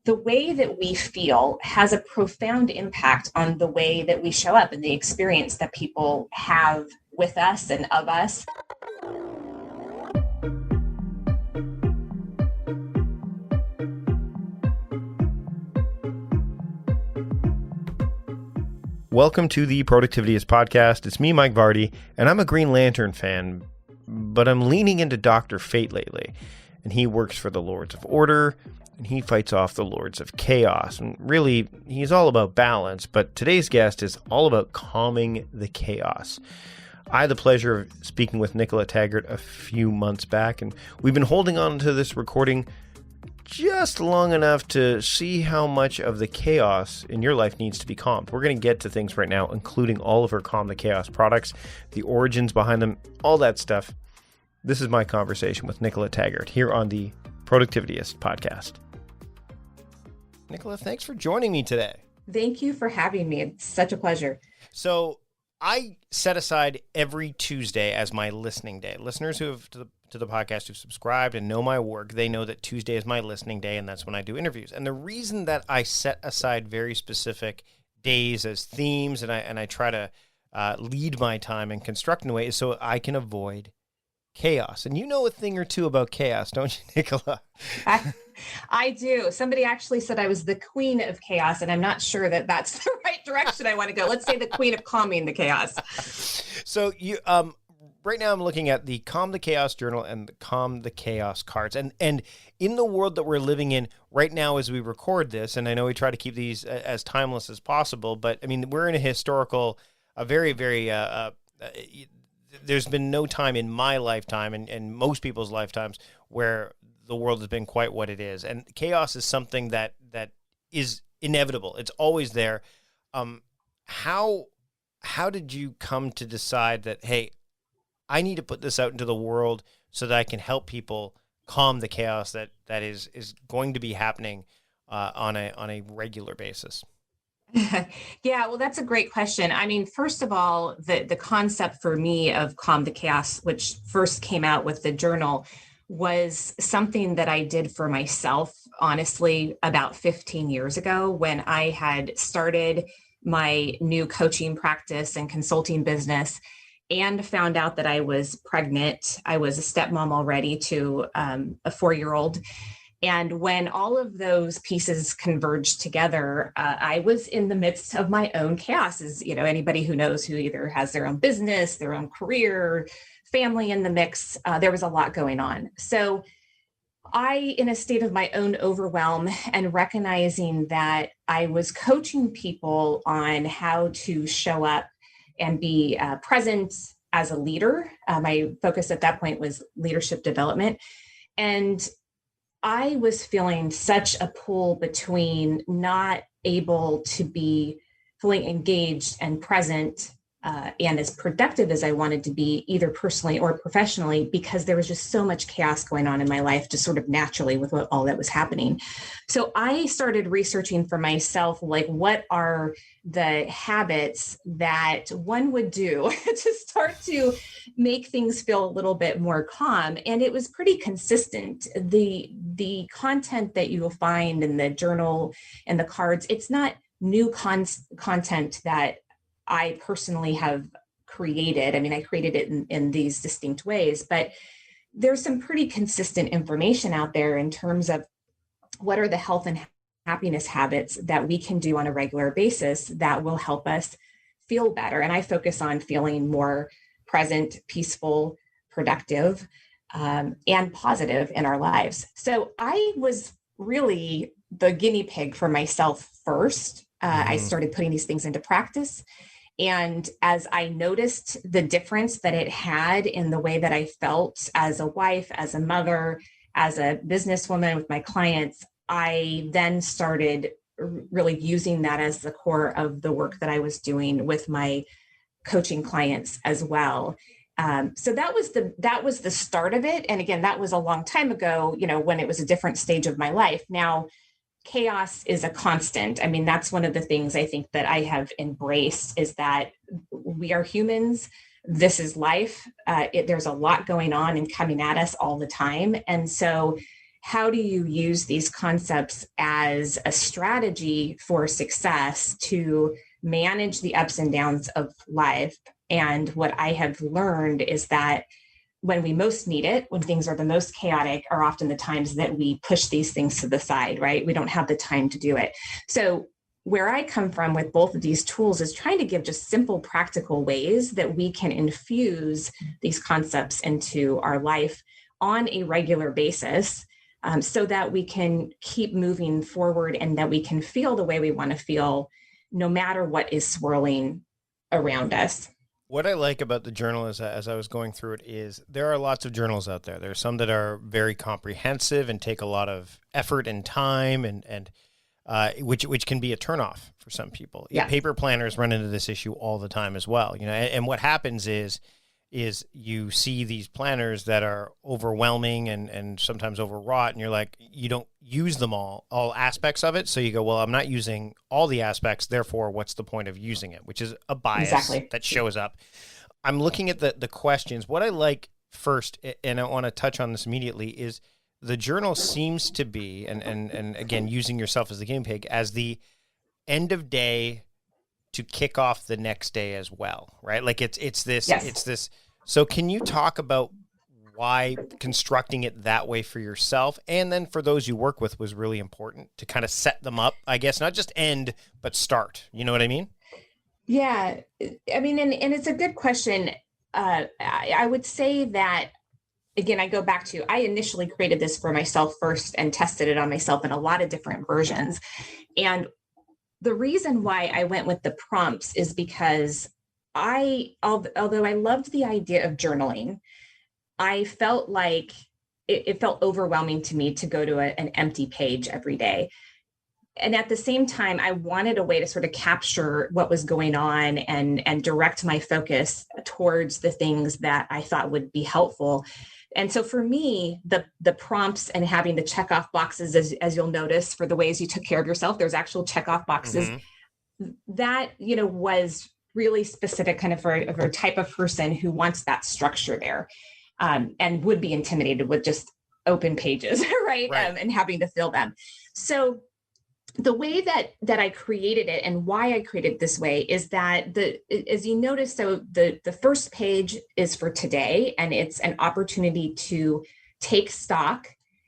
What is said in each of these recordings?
the way that we feel has a profound impact on the way that we show up and the experience that people have with us and of us. Welcome to the Productivityist podcast. It's me, Mike Vardy, and I'm a Green Lantern fan, but I'm leaning into Dr. Fate lately. And he works for the Lords of Order, and he fights off the Lords of Chaos. And really, he's all about balance, but today's guest is all about calming the chaos. I had the pleasure of speaking with Nicola Taggart a few months back, and we've been holding on to this recording just long enough to see how much of the chaos in your life needs to be calmed. We're going to get to things right now, including all of her Calm the Chaos products, the origins behind them, all that stuff. This is my conversation with Nicola Taggart here on the Productivityist podcast. Nicola, thanks for joining me today. Thank you for having me. It's such a pleasure. So I set aside every Tuesday as my listening day. Listeners who have to the podcast who've subscribed and know my work, they know that Tuesday is my listening day, and that's when I do interviews. And the reason that I set aside very specific days as themes and I try to lead my time and construct in a way is so I can avoid chaos. And you know a thing or two about chaos, don't you, Nicola? I do. Somebody actually said I was the queen of chaos, and I'm not sure that that's the right direction I want to go. Let's say the queen of calming the chaos. So you, right now I'm looking at the Calm the Chaos journal and the Calm the Chaos cards. And in the world that we're living in right now as we record this, and I know we try to keep these as timeless as possible, but I mean, we're in a very, there's been no time in my lifetime and most people's lifetimes where the world has been quite what it is. And chaos is something that is inevitable. It's always there. How did you come to decide that, hey, I need to put this out into the world so that I can help people calm the chaos that is going to be happening on a regular basis? Yeah, well, that's a great question. I mean, first of all, the concept for me of Calm the Chaos, which first came out with the journal, was something that I did for myself, honestly, about 15 years ago when I had started my new coaching practice and consulting business and found out that I was pregnant. I was a stepmom already to a 4-year-old. And when all of those pieces converged together, I was in the midst of my own chaos. As you know, anybody who knows who either has their own business, their own career, family in the mix, there was a lot going on. So I, in a state of my own overwhelm and recognizing that I was coaching people on how to show up and be present as a leader. My focus at that point was leadership development. And I was feeling such a pull between not able to be fully engaged and present and as productive as I wanted to be, either personally or professionally, because there was just so much chaos going on in my life, just sort of naturally with all that was happening. So I started researching for myself, like, what are the habits that one would do to start to make things feel a little bit more calm. And it was pretty consistent. The content that you will find in the journal and the cards, it's not new content that I personally have created. I mean, I created it in these distinct ways, but there's some pretty consistent information out there in terms of what are the health and happiness habits that we can do on a regular basis that will help us feel better. And I focus on feeling more present, peaceful, productive, and positive in our lives. So I was really the guinea pig for myself first. I started putting these things into practice. And as I noticed the difference that it had in the way that I felt as a wife, as a mother, as a businesswoman with my clients, I then started really using that as the core of the work that I was doing with my coaching clients as well. So that was the start of it. And again, that was a long time ago, when it was a different stage of my life. Now, chaos is a constant. I mean, that's one of the things I think that I have embraced is that we are humans. This is life. There's a lot going on and coming at us all the time. And so how do you use these concepts as a strategy for success to manage the ups and downs of life? And what I have learned is that when we most need it, when things are the most chaotic, are often the times that we push these things to the side, right? We don't have the time to do it. So where I come from with both of these tools is trying to give just simple, practical ways that we can infuse these concepts into our life on a regular basis, so that we can keep moving forward and that we can feel the way we want to feel no matter what is swirling around us. What I like about the journal is, as I was going through it, is there are lots of journals out there. There are some that are very comprehensive and take a lot of effort and time, and which can be a turnoff for some people. Yeah. Paper planners run into this issue all the time as well. And what happens is you see these planners that are overwhelming and sometimes overwrought, and you're like, you don't use them all aspects of it. So you go, well, I'm not using all the aspects, therefore what's the point of using it? Which is a bias that shows up. I'm looking at the questions. What I like first, and I want to touch on this immediately, is the journal seems to be, and again, using yourself as the guinea pig, as the end of day to kick off the next day as well, right? Like it's this. So can you talk about why constructing it that way for yourself and then for those you work with was really important to kind of set them up, I guess, not just end, but start, you know what I mean? Yeah. I mean, and it's a good question. I would say that, again, I go back to, I initially created this for myself first and tested it on myself in a lot of different versions. And the reason why I went with the prompts is because although I loved the idea of journaling, I felt like it felt overwhelming to me to go to an empty page every day. And at the same time, I wanted a way to sort of capture what was going on and direct my focus towards the things that I thought would be helpful. And so for me, the prompts and having the checkoff boxes, as you'll notice, for the ways you took care of yourself, there's actual checkoff boxes. That, was really specific kind of for a type of person who wants that structure there, and would be intimidated with just open pages, right? And having to fill them. So the way that I created it and why I created it this way is that as you notice, so the first page is for today, and it's an opportunity to take stock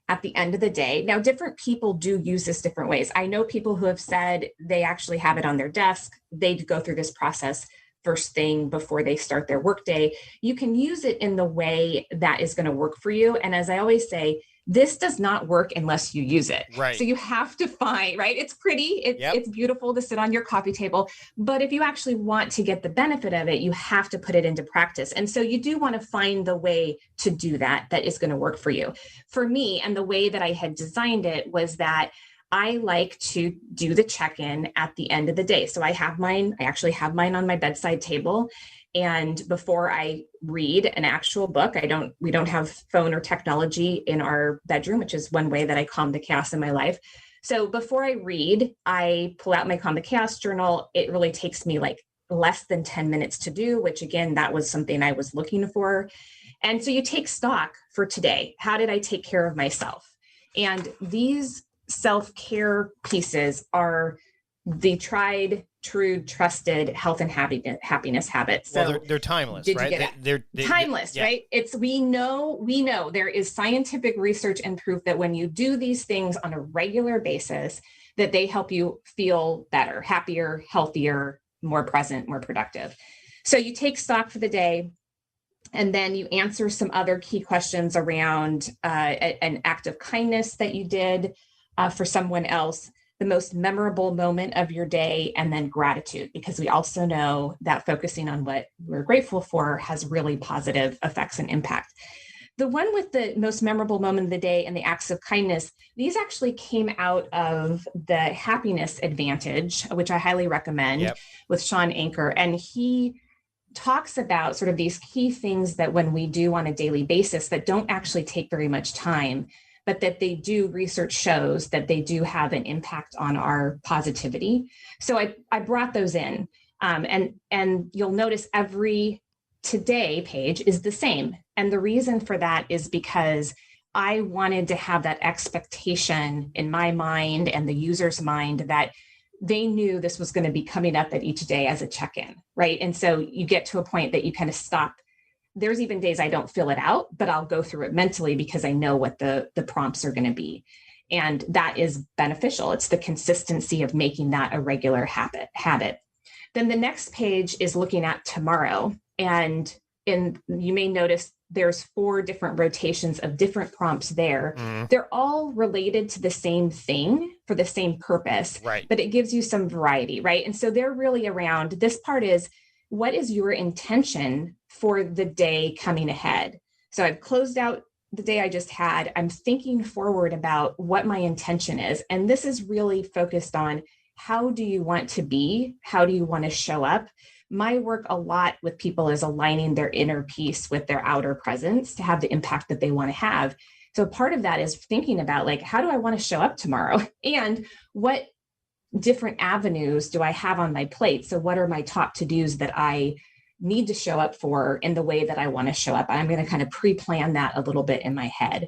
at the end of the day. Now, different people do use this different ways. I know people who have said they actually have it on their desk. They go through this process first thing before they start their workday. You can use it in the way that is going to work for you. And as I always say, this does not work unless you use it. Right. So you have to find, right? It's pretty, it's beautiful to sit on your coffee table, but if you actually want to get the benefit of it, you have to put it into practice. And so you do want to find the way to do that is going to work for you. For me, and the way that I had designed it was that I like to do the check-in at the end of the day. So I actually have mine on my bedside table. And before I read an actual book, we don't have phone or technology in our bedroom, which is one way that I calm the chaos in my life. So before I read, I pull out my Calm the Chaos journal. It really takes me like less than 10 minutes to do, which again, that was something I was looking for. And so you take stock for today. How did I take care of myself? And these self-care pieces are the tried, true, trusted health and happiness habits. So they're timeless, right? They're timeless, right? We know there is scientific research and proof that when you do these things on a regular basis, that they help you feel better, happier, healthier, more present, more productive. So you take stock for the day, and then you answer some other key questions around an act of kindness that you did for someone else, the most memorable moment of your day, and then gratitude, because we also know that focusing on what we're grateful for has really positive effects and impact. The one with the most memorable moment of the day and the acts of kindness, these actually came out of the Happiness Advantage, which I highly recommend, with Sean Anker. And he talks about sort of these key things that when we do on a daily basis that don't actually take very much time, but that they do, research shows that they do have an impact on our positivity. So I brought those in, and you'll notice every today page is the same. And the reason for that is because I wanted to have that expectation in my mind and the user's mind that they knew this was going to be coming up at each day as a check-in, right? And so you get to a point that you kind of stop. There's even days I don't fill it out, but I'll go through it mentally because I know what the prompts are going to be. And that is beneficial. It's the consistency of making that a regular habit. Then the next page is looking at tomorrow. And you may notice there's 4 different rotations of different prompts there. They're all related to the same thing for the same purpose, right? But it gives you some variety, right? And so they're really around, this part is, what is your intention for the day coming ahead? So I've closed out the day I just had. I'm thinking forward about what my intention is. And this is really focused on, how do you want to be? How do you want to show up? My work a lot with people is aligning their inner peace with their outer presence to have the impact that they want to have. So part of that is thinking about, like, how do I want to show up tomorrow? And what different avenues do I have on my plate? So what are my top to-dos that I need to show up for in the way that I want to show up? I'm going to kind of pre-plan that a little bit in my head.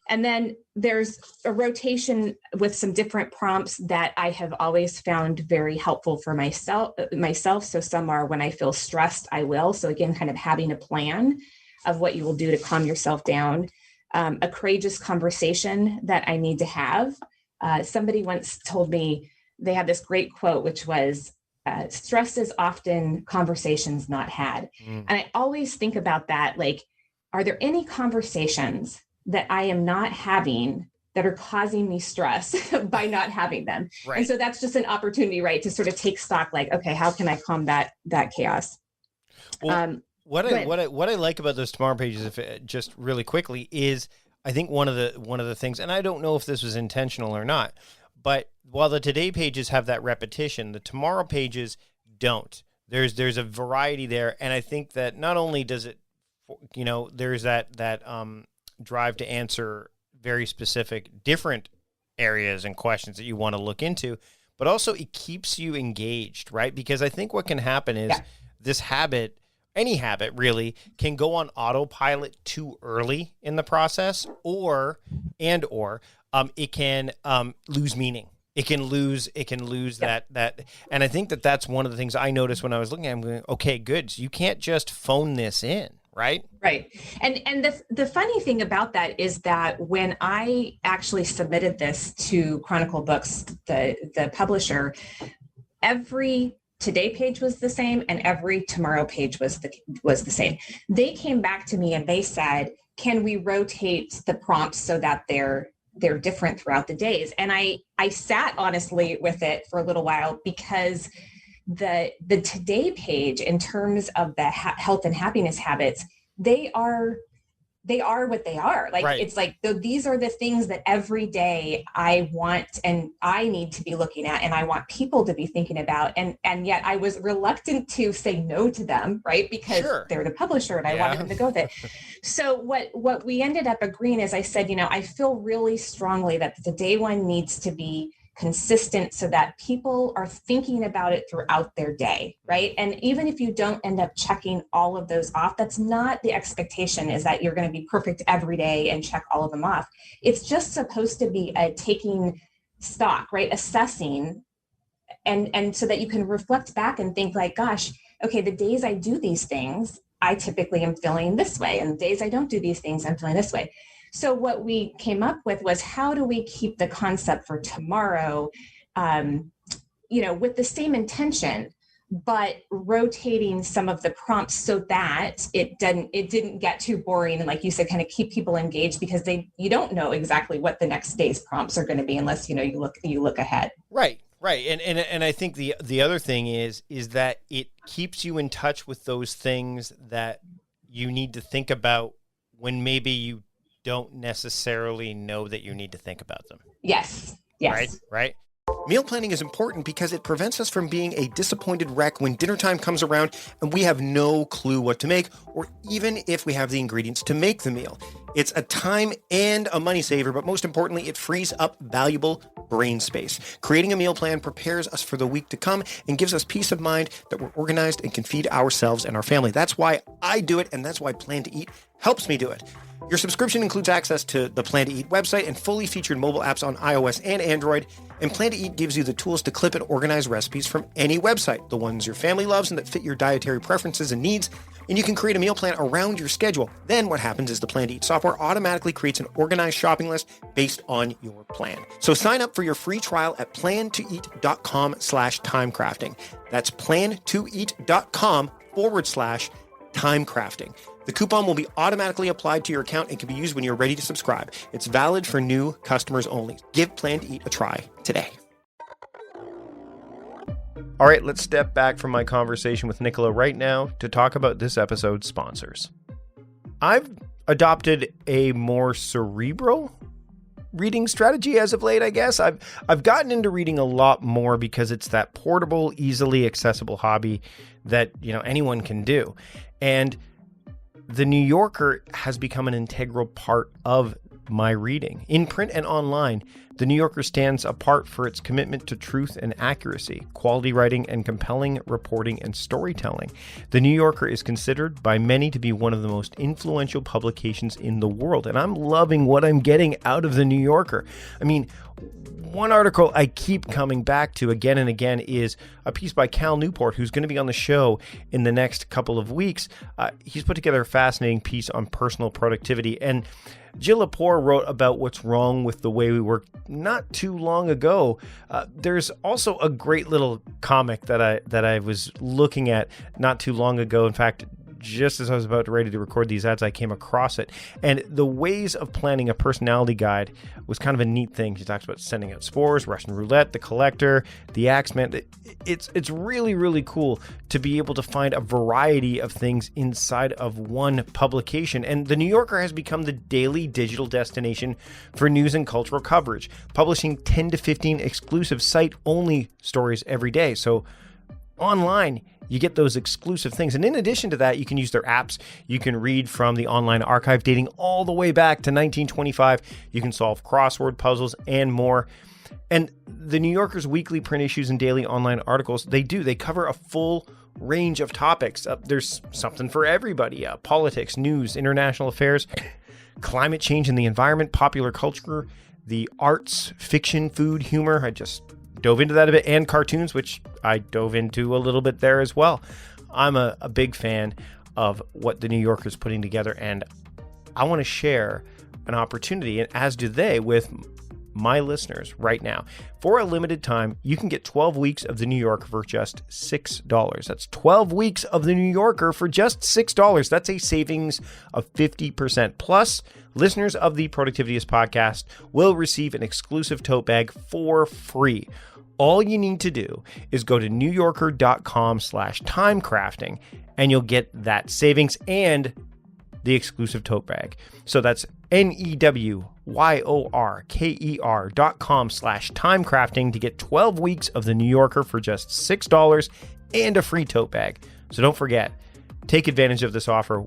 And then there's a rotation with some different prompts that I have always found very helpful for myself. So some are, when I feel stressed, I will. So again, kind of having a plan of what you will do to calm yourself down. A courageous conversation that I need to have. Somebody once told me, they had this great quote, which was, stress is often conversations not had. And I always think about that. Like, are there any conversations that I am not having that are causing me stress by not having them? Right. And so that's just an opportunity, right, to sort of take stock, like, okay, how can I combat that chaos? Well, what I like about those tomorrow pages, if just really quickly, is I think one of the things, and I don't know if this was intentional or not, but while the today pages have that repetition, the tomorrow pages don't. There's a variety there, and I think that not only does it, there's that drive to answer very specific, different areas and questions that you want to look into, but also it keeps you engaged, right? Because I think what can happen is this habit, any habit really, can go on autopilot too early in the process, or it can lose meaning. It can lose that, and I think that's one of the things I noticed when I was looking at it. I'm going, okay, good. So you can't just phone this in, right? Right. And the funny thing about that is that when I actually submitted this to Chronicle Books, the publisher, every today page was the same and every tomorrow page was the same. They came back to me and they said, can we rotate the prompts so that they're different throughout the days? And I sat honestly with it for a little while, because the today page, in terms of the health and happiness habits, they are what they are. Like, right. It's like, these are the things that every day I want and I need to be looking at, and I want people to be thinking about. And yet I was reluctant to say no to them, right? Because they're the publisher and I wanted them to go with it. So what we ended up agreeing is, I said, I feel really strongly that the day one needs to be consistent so that people are thinking about it throughout their day, right? And even if you don't end up checking all of those off, that's not the expectation, is that you're going to be perfect every day and check all of them off. It's just supposed to be a taking stock, right? Assessing, and so that you can reflect back and think like, gosh, okay, the days I do these things, I typically am feeling this way. And the days I don't do these things, I'm feeling this way. So what we came up with was, how do we keep the concept for tomorrow, with the same intention, but rotating some of the prompts so that it didn't get too boring, and, like you said, kind of keep people engaged, because you don't know exactly what the next day's prompts are going to be unless you look ahead. Right. And I think the other thing is that it keeps you in touch with those things that you need to think about when maybe you don't necessarily know that you need to think about them. Yes. Right. Meal planning is important because it prevents us from being a disappointed wreck when dinner time comes around and we have no clue what to make, or even if we have the ingredients to make the meal. It's a time and a money saver, but most importantly, it frees up valuable brain space. Creating a meal plan prepares us for the week to come and gives us peace of mind that we're organized and can feed ourselves and our family. That's why I do it, and that's why Plan to Eat helps me do it. Your subscription includes access to the Plan to Eat website and fully featured mobile apps on iOS and Android. And Plan to Eat gives you the tools to clip and organize recipes from any website, the ones your family loves and that fit your dietary preferences and needs. And you can create a meal plan around your schedule. Then what happens is the Plan to Eat software automatically creates an organized shopping list based on your plan. So sign up for your free trial at plantoeat.com/timecrafting. That's plantoeat.com/timecrafting. The coupon will be automatically applied to your account and can be used when you're ready to subscribe. It's valid for new customers only. Give Plan to Eat a try today. All right, let's step back from my conversation with Nicola right now to talk about this episode's sponsors. I've adopted a more cerebral reading strategy as of late, I guess. I've gotten into reading a lot more because it's that portable, easily accessible hobby that, anyone can do. And The New Yorker has become an integral part of my reading. In print and online, The New Yorker stands apart for its commitment to truth and accuracy, quality writing, and compelling reporting and storytelling. The New Yorker is considered by many to be one of the most influential publications in the world, and I'm loving what I'm getting out of The New Yorker. I mean, one article I keep coming back to again and again is a piece by Cal Newport, who's going to be on the show in the next couple of weeks. He's put together a fascinating piece on personal productivity. And Jill Lepore wrote about what's wrong with the way we work not too long ago. There's also a great little comic that I was looking at not too long ago. In fact, just as I was about ready to record these ads, I came across it. And the ways of planning a personality guide was kind of a neat thing. She talks about sending out spores, Russian roulette, the collector, the axeman. It's really, really cool to be able to find a variety of things inside of one publication. And The New Yorker has become the daily digital destination for news and cultural coverage, publishing 10 to 15 exclusive site-only stories every day. So online, you get those exclusive things. And in addition to that, you can use their apps. You can read from the online archive dating all the way back to 1925. You can solve crossword puzzles and more. And The New Yorker's weekly print issues and daily online articles, they cover a full range of topics. There's something for everybody. Politics, news, international affairs, climate change and the environment, popular culture, the arts, fiction, food, humor. I just dove into that a bit, and cartoons, which I dove into a little bit there as well. I'm a big fan of what The New Yorker is putting together, and I want to share an opportunity, and as do they, with my listeners right now. For a limited time, you can get 12 weeks of The New Yorker for just $6. That's 12 weeks of The New Yorker for just $6. That's a savings of 50%. Plus, listeners of the Productivityist podcast will receive an exclusive tote bag for free. All you need to do is go to newyorker.com/timecrafting and you'll get that savings and the exclusive tote bag. So that's newyorker.com/timecrafting to get 12 weeks of The New Yorker for just $6 and a free tote bag. So don't forget, take advantage of this offer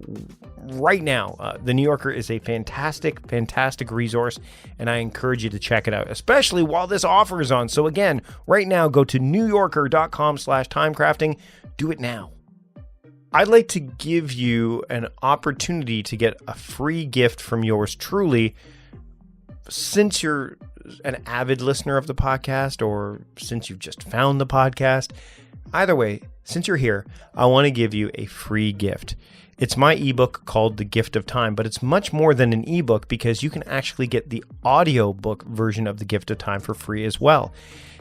right now. The New Yorker is a fantastic, fantastic resource, and I encourage you to check it out, especially while this offer is on. So again, right now, go to newyorker.com/timecrafting. Do it now. I'd like to give you an opportunity to get a free gift from yours truly. Since you're an avid listener of the podcast, or since you've just found the podcast, either way, since you're here, I want to give you a free gift. It's my ebook called The Gift of Time, but it's much more than an ebook because you can actually get the audiobook version of The Gift of Time for free as well.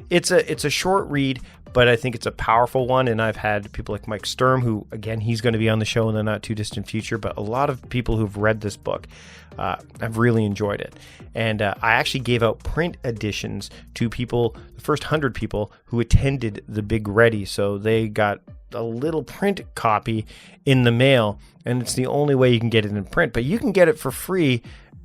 It's a short read, but I think it's a powerful one, and I've had people like Mike Sturm, who, again, he's going to be on the show in the not too distant future, but a lot of people who've read this book have really enjoyed it. And I actually gave out print editions to people, the first 100 people who attended the Big Ready, so they got a little print copy in the mail, and it's the only way you can get it in print. But you can get it for free,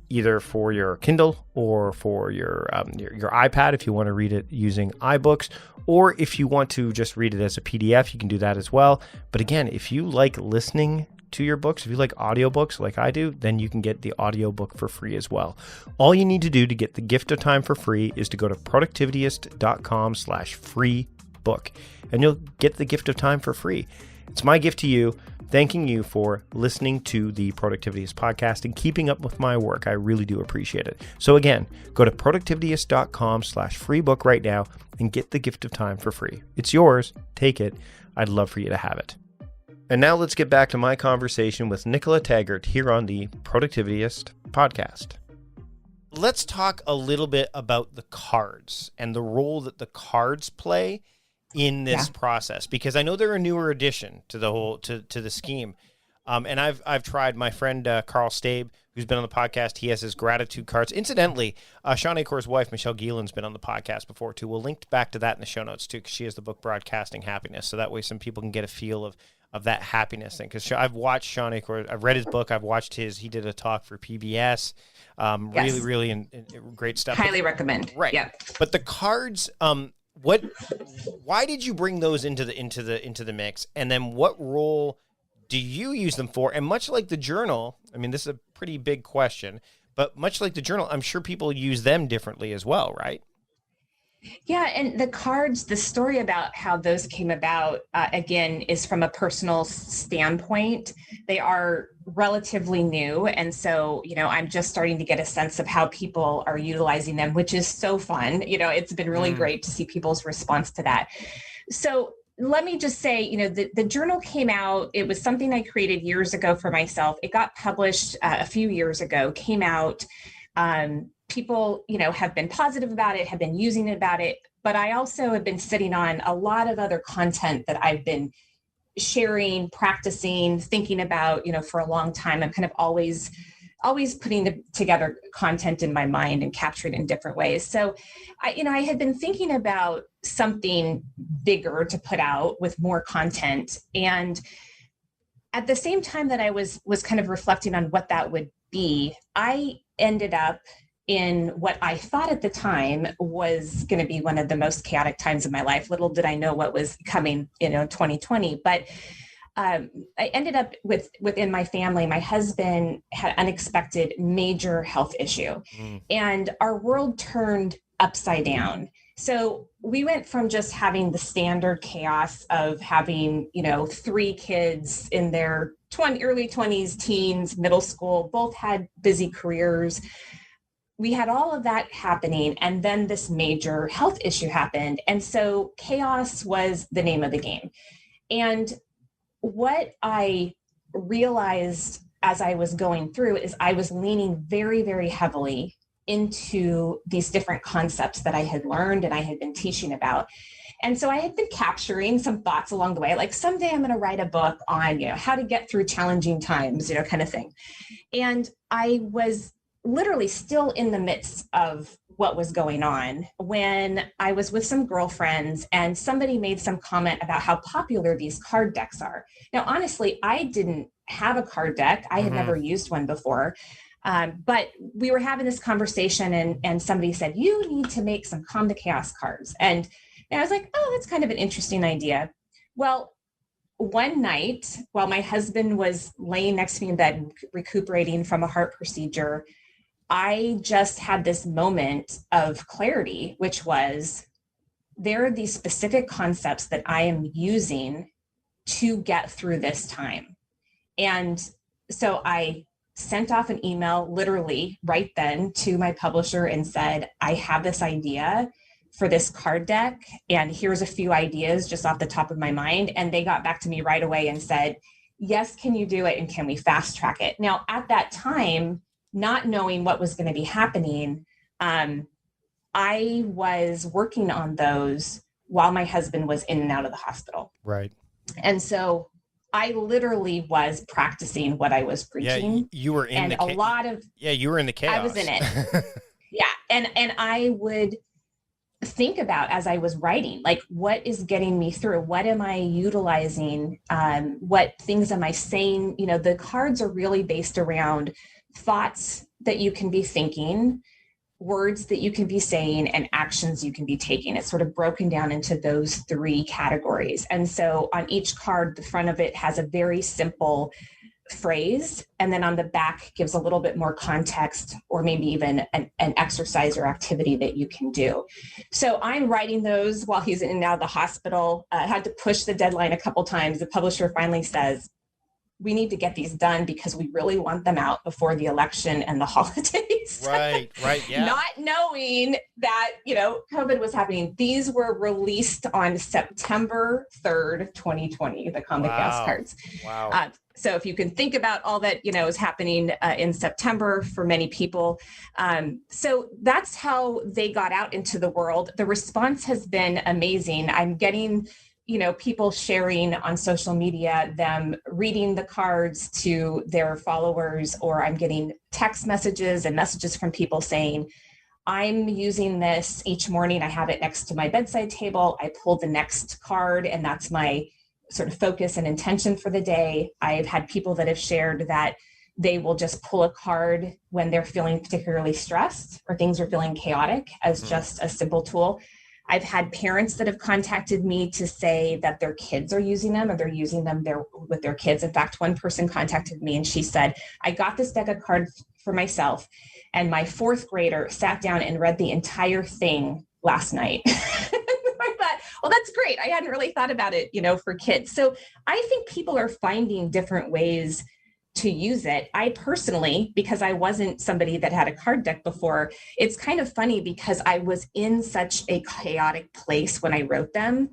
either for your Kindle or for your iPad if you want to read it using iBooks, or if you want to just read it as a PDF, you can do that as well. But again, if you like listening to your books, if you like audiobooks like I do, then you can get the audiobook for free as well. All you need to do to get The Gift of Time for free is to go to productivityist.com/free book, and you'll get The Gift of Time for free. It's my gift to you thanking you for listening to the Productivityist podcast and keeping up with my work. I really do appreciate it. So again, go to productivityist.com/free book right now and get the gift of time for free. It's yours. Take it. I'd love for you to have it. And now let's get back to my conversation with Nicola Taggart here on the Productivityist podcast. Let's talk a little bit about the cards and the role that the cards play in this process, because I know they're a newer addition to the whole to the scheme. And I've tried. My friend Carl Stabe, who's been on the podcast, he has his gratitude cards. Incidentally, Sean Acor's wife, Michelle Gielin's been on the podcast before too. We'll link back to that in the show notes too, because she has the book Broadcasting Happiness. So that way some people can get a feel of that happiness thing. Because I've watched Sean Acor, I've read his book, I've watched he did a talk for PBS. Yes. Really great stuff. Highly recommend. Right. Yeah. But the cards, why did you bring those into the mix? And then what role do you use them for? And much like the journal, I mean, this is a pretty big question, but much like the journal, I'm sure people use them differently as well, right? Yeah. And the cards, the story about how those came about, again, is from a personal standpoint. They are relatively new. And so, I'm just starting to get a sense of how people are utilizing them, which is so fun. It's been really great to see people's response to that. So let me just say, the journal came out. It was something I created years ago for myself. It got published a few years ago, came out. People, have been positive about it, have been using it about it, but I also have been sitting on a lot of other content that I've been sharing, practicing, thinking about, for a long time. I'm kind of always putting together content in my mind and capturing it in different ways. So, I had been thinking about something bigger to put out with more content. And at the same time that I was kind of reflecting on what that would be, I ended up in what I thought at the time was going to be one of the most chaotic times of my life. Little did I know what was coming, 2020. But I ended up within my family, my husband had unexpected major health issue, and our world turned upside down. So we went from just having the standard chaos of having, 3 kids in their early 20s, teens, middle school, both had busy careers. We had all of that happening, and then this major health issue happened. And so chaos was the name of the game. And what I realized as I was going through is I was leaning very, very heavily into these different concepts that I had learned and I had been teaching about. And so I had been capturing some thoughts along the way, like someday I'm going to write a book on, how to get through challenging times, kind of thing. And I was literally still in the midst of what was going on when I was with some girlfriends and somebody made some comment about how popular these card decks are. Now, honestly, I didn't have a card deck. I had never used one before. But we were having this conversation and somebody said, you need to make some Calm the Chaos cards. And I was like, oh, that's kind of an interesting idea. Well, one night while my husband was laying next to me in bed recuperating from a heart procedure, I just had this moment of clarity, which was there are these specific concepts that I am using to get through this time. And so I sent off an email literally right then to my publisher and said, I have this idea for this card deck, and here's a few ideas just off the top of my mind. And they got back to me right away and said, yes, can you do it? And can we fast track it? Now, at that time, not knowing what was going to be happening, I was working on those while my husband was in and out of the hospital. Right. And so I literally was practicing what I was preaching. Yeah, you were in you were in the chaos. I was in it. Yeah. And I would think about as I was writing, like, what is getting me through? What am I utilizing? What things am I saying? The cards are really based around thoughts that you can be thinking, words that you can be saying, and actions you can be taking. It's sort of broken down into those 3 categories. And so on each card, the front of it has a very simple phrase, and then on the back gives a little bit more context, or maybe even an exercise or activity that you can do. So I'm writing those while he's in and out of the hospital. I had to push the deadline a couple times. The publisher finally says, we need to get these done because we really want them out before the election and the holidays. Right, yeah. Not knowing that, COVID was happening. These were released on September 3rd, 2020, the Calm the Chaos cards. Wow. So if you can think about all that, is happening in September for many people. So that's how they got out into the world. The response has been amazing. I'm getting people sharing on social media, them reading the cards to their followers, or I'm getting text messages and messages from people saying, I'm using this each morning. I have it next to my bedside table. I pull the next card, and that's my sort of focus and intention for the day. I've had people that have shared that they will just pull a card when they're feeling particularly stressed or things are feeling chaotic as just a simple tool. I've had parents that have contacted me to say that their kids are using them, or they're using them with their kids. In fact, one person contacted me and she said, I got this deck of cards for myself, and my fourth grader sat down and read the entire thing last night. I thought, well, that's great. I hadn't really thought about it, for kids. So I think people are finding different ways to use it. I personally, because I wasn't somebody that had a card deck before, it's kind of funny because I was in such a chaotic place when I wrote them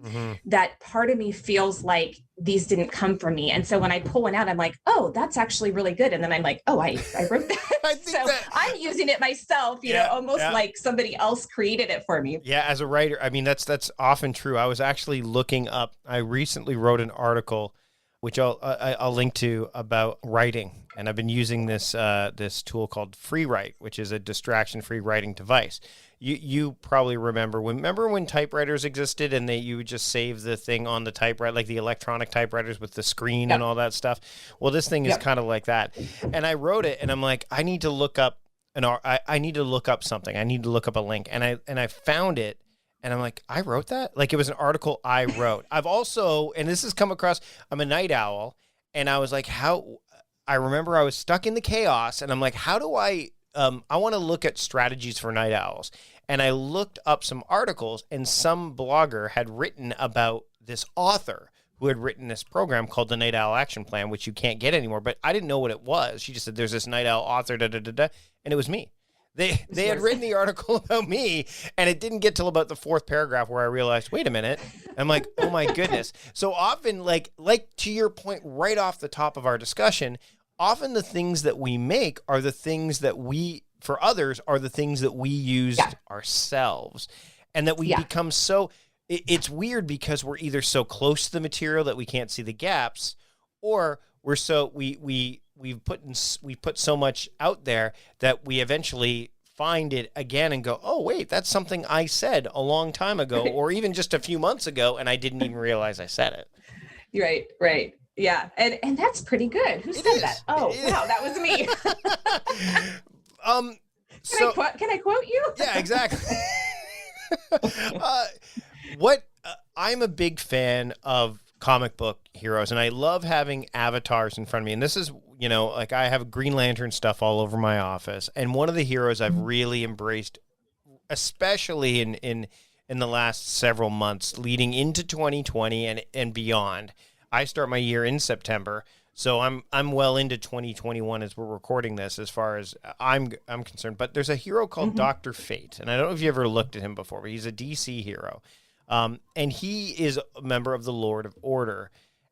that part of me feels like these didn't come from me. And so when I pull one out, I'm like, oh, that's actually really good. And then I'm like, oh, I wrote that. So I'm using it myself, almost like somebody else created it for me. Yeah. As a writer, I mean, that's often true. I was actually looking up, I recently wrote an article which I'll link to, about writing. And I've been using this tool called FreeWrite, which is a distraction-free writing device. You probably remember when typewriters existed and you would just save the thing on the typewriter, like the electronic typewriters with the screen and all that stuff. Well, this thing is kind of like that. And I wrote it, and I'm like, I need to look up I need to look up something. I need to look up a link, and I found it. And I'm like, I wrote that? Like, it was an article I wrote. I've also, and this has come across, I'm a night owl, and I was like, I remember I was stuck in the chaos, and I'm like, how do I want to look at strategies for night owls. And I looked up some articles, and some blogger had written about this author who had written this program called the Night Owl Action Plan, which you can't get anymore, but I didn't know what it was. She just said, there's this night owl author, and it was me. They had written the article about me, and it didn't get till about the fourth paragraph where I realized, wait a minute. I'm like, oh my goodness. So often, like to your point right off the top of our discussion, often the things that we make are the things that for others are the things that we use ourselves, and that we become so, it's weird because we're either so close to the material that we can't see the gaps, or we're so, we put so much out there that we eventually find it again and go, oh, wait, that's something I said a long time ago, or even just a few months ago, and I didn't even realize I said it. Right. Yeah. And that's pretty good. Who said that? Oh, wow, that was me. Can I quote you? Yeah, exactly. I'm a big fan of comic book heroes, and I love having avatars in front of me. And this is, like, I have Green Lantern stuff all over my office. And one of the heroes I've really embraced, especially in the last several months leading into 2020 and beyond. I start my year in September, so I'm well into 2021 as we're recording this, as far as I'm concerned. But there's a hero called Dr. Fate, and I don't know if you ever looked at him before, but he's a DC hero. And he is a member of the Lord of Order,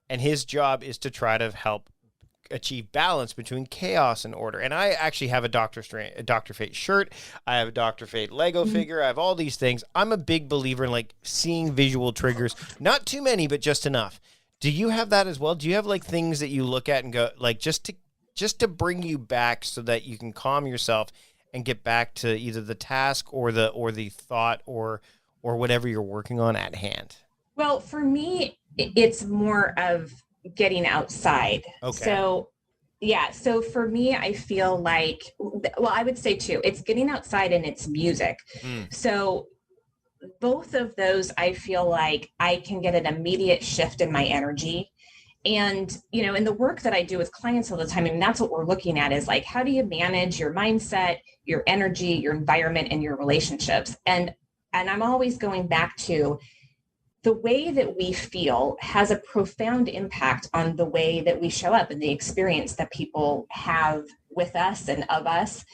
and his job is to try to help achieve balance between chaos and order. And I actually have a Dr. Fate shirt. I have a Dr. Fate Lego figure. I have all these things. I'm a big believer in, like, seeing visual triggers. Not too many, but just enough. Do you have that as well? Do you have, like, things that you look at and go, like, just to bring you back so that you can calm yourself and get back to either the task or the thought or whatever you're working on at hand? Well, for me, it's more of getting outside. Okay. So for me, I feel like, well, I would say too, it's getting outside and it's music. So both of those, I feel like I can get an immediate shift in my energy. And, in the work that I do with clients all the time, and that's what we're looking at, is like, how do you manage your mindset, your energy, your environment, and your relationships? And I'm always going back to the way that we feel has a profound impact on the way that we show up and the experience that people have with us and of us.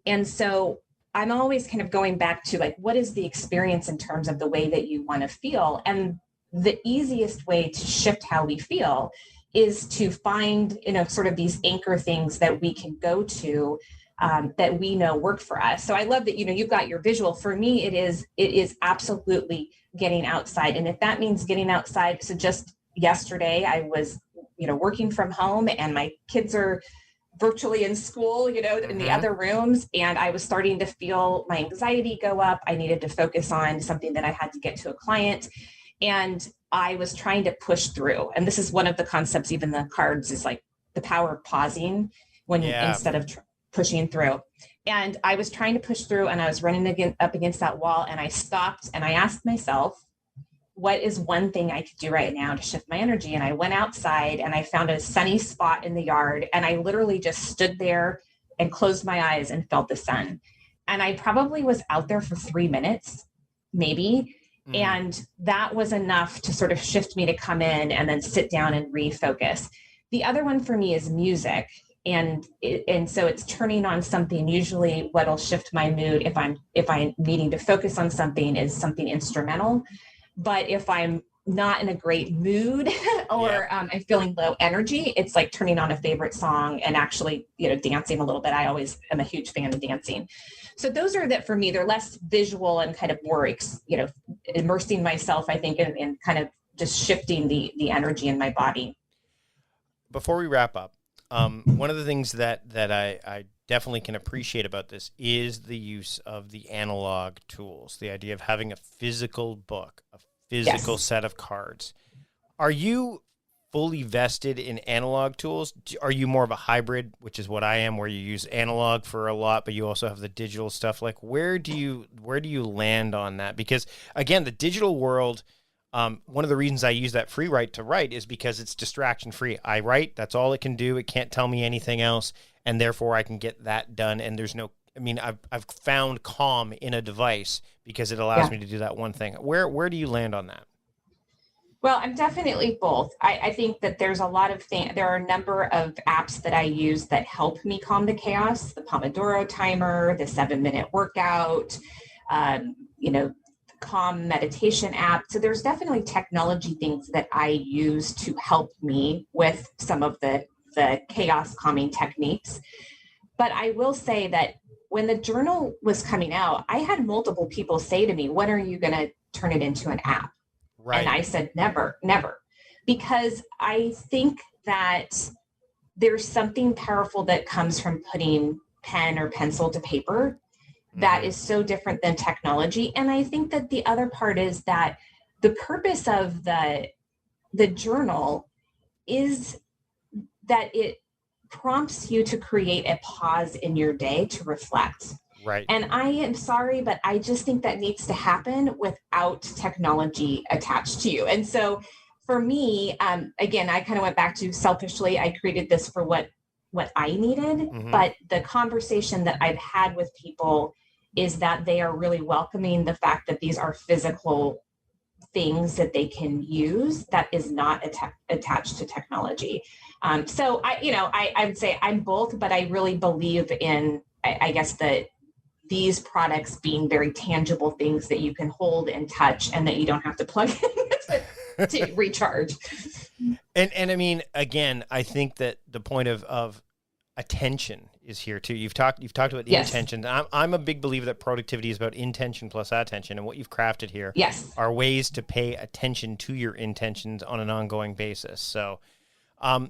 And so I'm always kind of going back to like, what is the experience in terms of the way that you want to feel? And the easiest way to shift how we feel is to find, sort of these anchor things that we can go to that we know work for us. So I love that, you've got your visual. For me, it is absolutely getting outside. And if that means getting outside, so just yesterday I was, working from home and my kids are virtually in school, in the other rooms. And I was starting to feel my anxiety go up. I needed to focus on something that I had to get to a client. And I was trying to push through. And this is one of the concepts, even the cards, is like the power of pausing instead of pushing through. And I was trying to push through and I was running up against that wall, and I stopped and I asked myself, what is one thing I could do right now to shift my energy? And I went outside and I found a sunny spot in the yard, and I literally just stood there and closed my eyes and felt the sun. And I probably was out there for 3 minutes, maybe. And that was enough to sort of shift me to come in and then sit down and refocus. The other one for me is music. And so it's turning on something. Usually what'll shift my mood if I'm needing to focus on something is something instrumental. But if I'm not in a great mood or I'm feeling low energy, it's like turning on a favorite song and actually, dancing a little bit. I always am a huge fan of dancing. So those are that for me, they're less visual and kind of more, immersing myself, I think, in kind of just shifting the energy in my body. Before we wrap up, one of the things that I definitely can appreciate about this is the use of the analog tools, the idea of having a physical book, a physical set of cards. Are you fully vested in analog tools? Are you more of a hybrid, which is what I am, where you use analog for a lot, but you also have the digital stuff? Like, where do you land on that? Because again, the digital world, one of the reasons I use that free write to write is because it's distraction free. I write, that's all it can do. It can't tell me anything else. And therefore I can get that done. And there's no, I've found calm in a device because it allows me to do that one thing. Where do you land on that? Well, I'm definitely both. I think that there's a lot of things. There are a number of apps that I use that help me calm the chaos. The Pomodoro timer, the 7-minute workout, calm meditation app. So there's definitely technology things that I use to help me with some of the chaos calming techniques. But I will say that when the journal was coming out, I had multiple people say to me, when are you going to turn it into an app? Right. And I said, never, because I think that there's something powerful that comes from putting pen or pencil to paper that is so different than technology. And I think that the other part is that the purpose of the journal is that it prompts you to create a pause in your day to reflect. Right. And I am sorry, but I just think that needs to happen without technology attached to you. And so for me, again, I kind of went back to selfishly, I created this for what I needed, but the conversation that I've had with people is that they are really welcoming the fact that these are physical things that they can use that is not attached to technology. So I would say I'm both, but I really believe in, I guess, these products being very tangible things that you can hold and touch and that you don't have to plug in to recharge. And again, I think that the point of attention is here too. You've talked about intention. I'm a big believer that productivity is about intention plus attention, and what you've crafted here are ways to pay attention to your intentions on an ongoing basis. So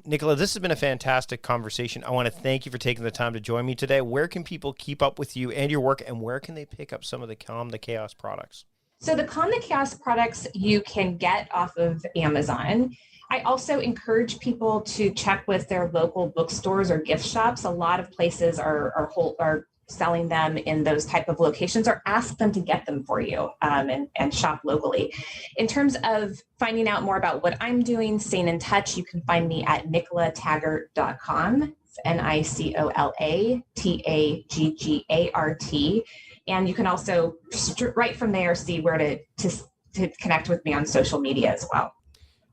Nicola, this has been a fantastic conversation. I want to thank you for taking the time to join me today. Where can people keep up with you and your work, and where can they pick up some of the Calm the Chaos products? So the Calm the Chaos products you can get off of Amazon. I also encourage people to check with their local bookstores or gift shops. A lot of places are selling them in those type of locations, or ask them to get them for you and shop locally. In terms of finding out more about what I'm doing, staying in touch, you can find me at nicolataggart.com, NicolatTaggart. And you can also right from there see where to to connect with me on social media as well.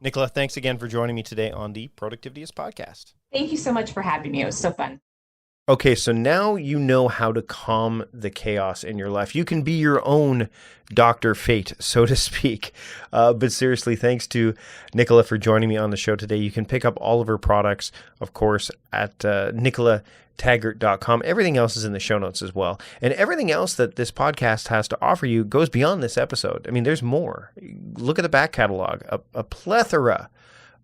Nicola, thanks again for joining me today on the Productivityist podcast. Thank you so much for having me. It was so fun. Okay, so now you know how to calm the chaos in your life. You can be your own Dr. Fate, so to speak. But seriously, thanks to Nicola for joining me on the show today. You can pick up all of her products, of course, at nicolataggart.com. Everything else is in the show notes as well. And everything else that this podcast has to offer you goes beyond this episode. I mean, there's more. Look at the back catalog, a plethora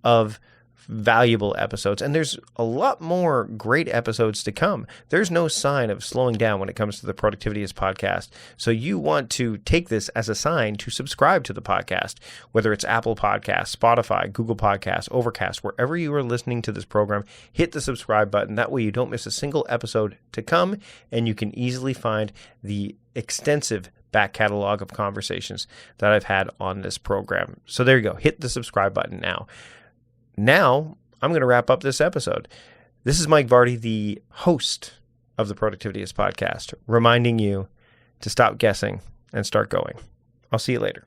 of valuable episodes, and there's a lot more great episodes to come. There's no sign of slowing down when it comes to the Productivityist podcast. So you want to take this as a sign to subscribe to the podcast, whether it's Apple Podcasts, Spotify, Google Podcasts, Overcast, wherever you are listening to this program, hit the subscribe button. That way you don't miss a single episode to come, and you can easily find the extensive back catalog of conversations that I've had on this program. So there you go. Hit the subscribe button now. Now, I'm going to wrap up this episode. This is Mike Vardy, the host of the Productivityist podcast, reminding you to stop guessing and start going. I'll see you later.